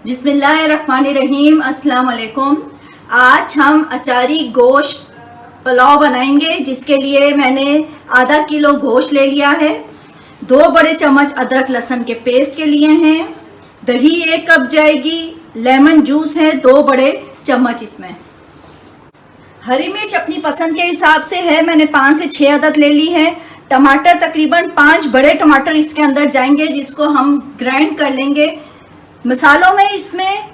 बिस्मिल्लाहिर्रहमानिर्रहीम। अस्सलाम वालेकुम। आज हम अचारी गोश्त पुलाव बनाएंगे, जिसके लिए मैंने आधा किलो गोश्त ले लिया है। 2 बड़े चम्मच अदरक लहसुन के पेस्ट के लिए हैं। दही 1 कप जाएगी। लेमन जूस है 2 बड़े चम्मच। इसमें हरी मिर्च अपनी पसंद के हिसाब से है, मैंने 5 से 6 अदद ले ली है। टमाटर तकरीबन 5 बड़े टमाटर इसके अंदर जाएंगे, जिसको हम ग्राइंड कर लेंगे। मसालों में इसमें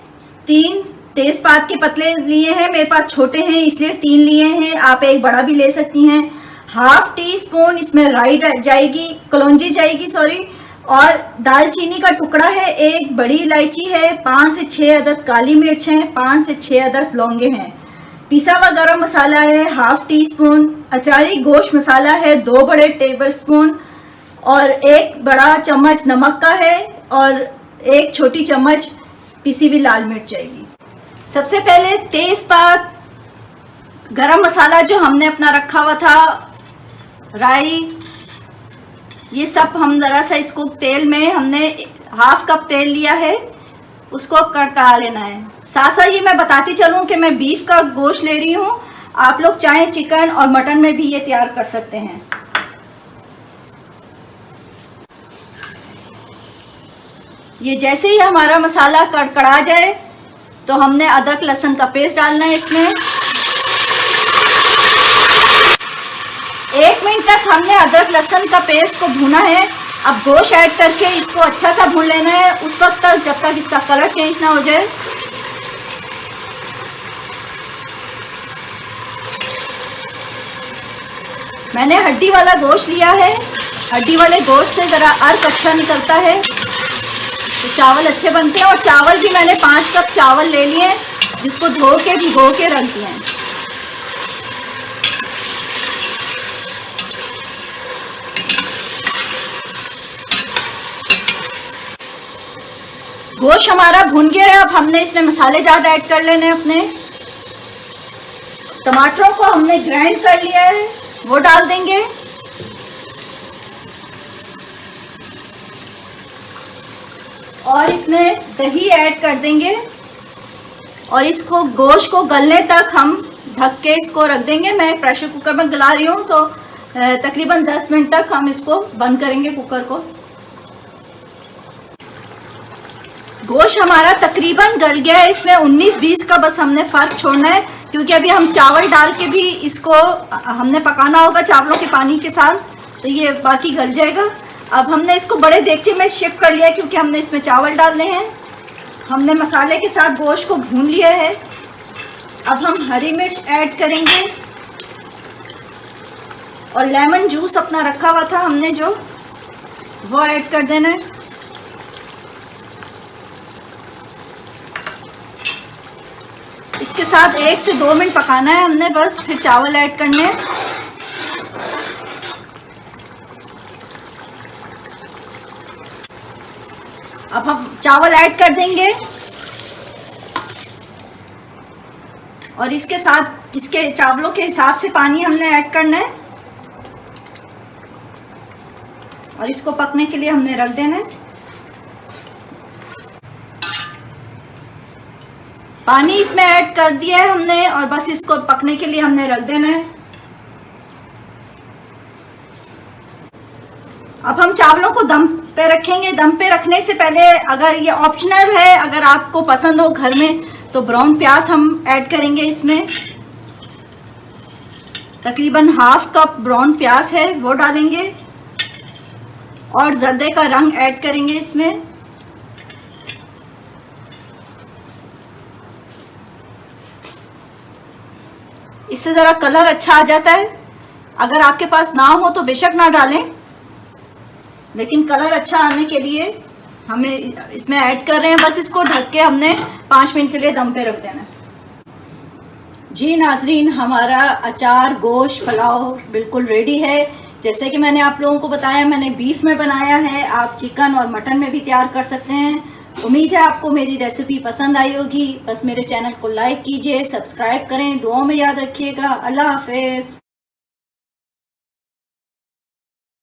3 तेज़पात के पत्ते लिए हैं, मेरे पास छोटे हैं इसलिए 3 लिए हैं, आप एक बड़ा भी ले सकती हैं। हाफ टी स्पून इसमें राई जाएगी, कलौंजी जाएगी सॉरी, और दालचीनी का टुकड़ा है, 1 बड़ी इलायची है, 5 से 6 अदद काली मिर्च हैं, 5 से 6 अदद लौंगे हैं। पिसा हुआ गरम मसाला है हाफ टी स्पून। अचारी गोश्त मसाला है 2 बड़े टेबल स्पून, और 1 बड़ा चम्मच नमक का है, और 1 छोटी चम्मच पिसी हुई लाल मिर्च जाएगी। सबसे पहले तेज़पात, गरम मसाला जो हमने अपना रखा हुआ था, राई, ये सब हम ज़रा सा इसको तेल में, हमने हाफ कप तेल लिया है, उसको करता लेना है। साथ साथ ये मैं बताती चलूँ कि मैं बीफ का गोश्त ले रही हूँ, आप लोग चाहे चिकन और मटन में भी ये तैयार कर सकते हैं। ये जैसे ही हमारा मसाला कड़कड़ा जाए तो हमने अदरक लहसुन का पेस्ट डालना है इसमें। 1 मिनट तक हमने अदरक लहसुन का पेस्ट को भूना है। अब गोश्त ऐड करके इसको अच्छा सा भून लेना है उस वक्त तक जब तक इसका कलर चेंज ना हो जाए। मैंने हड्डी वाला गोश्त लिया है, हड्डी वाले गोश्त से ज़रा अर्क अच्छा निकलता है तो चावल अच्छे बनते हैं। और चावल भी मैंने 5 कप चावल ले लिए, जिसको धो के भिगो के रख दिए हैं। गोश्त हमारा भुन गया है, अब हमने इसमें मसाले ज़्यादा ऐड कर लेने हैं अपने। टमाटरों को हमने ग्राइंड कर लिया है, वो डाल देंगे। और इसमें दही ऐड कर देंगे, और इसको गोश्त को गलने तक हम ढक के इसको रख देंगे। मैं प्रेशर कुकर में गला रही हूँ, तो तकरीबन 10 मिनट तक हम इसको बंद करेंगे कुकर को। गोश्त हमारा तकरीबन गल गया है, इसमें 19-20 का बस हमने फ़र्क छोड़ना है, क्योंकि अभी हम चावल डाल के भी इसको हमने पकाना होगा चावलों के पानी के साथ, तो ये बाकी गल जाएगा। अब हमने इसको बड़े देगचे में शिफ्ट कर लिया, क्योंकि हमने इसमें चावल डालने हैं। हमने मसाले के साथ गोश्त को भून लिया है। अब हम हरी मिर्च ऐड करेंगे, और लेमन जूस अपना रखा हुआ था हमने जो, वो ऐड कर देना है। इसके साथ 1 से 2 मिनट पकाना है हमने बस, फिर चावल ऐड करने हैं। अब हम चावल ऐड कर देंगे, और इसके साथ इसके चावलों के हिसाब से पानी हमने ऐड करना है, और इसको पकने के लिए हमने रख देना है। पानी इसमें ऐड कर दिया है हमने, और बस इसको पकने के लिए हमने रख देना है। अब हम चावलों को दम पे रखेंगे। दम पे रखने से पहले, अगर ये ऑप्शनल है, अगर आपको पसंद हो घर में, तो ब्राउन प्याज हम ऐड करेंगे इसमें। तकरीबन हाफ कप ब्राउन प्याज है, वो डालेंगे, और जर्दे का रंग ऐड करेंगे इसमें। इससे ज़रा कलर अच्छा आ जाता है। अगर आपके पास ना हो तो बेशक ना डालें, लेकिन कलर अच्छा आने के लिए हमें इसमें ऐड कर रहे हैं। बस इसको ढक के हमने 5 मिनट के लिए दम पे रख देना है। जी नाजरीन, हमारा अचार गोश्त पुलाव बिल्कुल रेडी है। जैसे कि मैंने आप लोगों को बताया, मैंने बीफ में बनाया है, आप चिकन और मटन में भी तैयार कर सकते हैं। उम्मीद है आपको मेरी रेसिपी पसंद आई होगी। बस मेरे चैनल को लाइक कीजिए, सब्सक्राइब करें, दुआओं में याद रखिएगा। अल्लाह हाफिज़।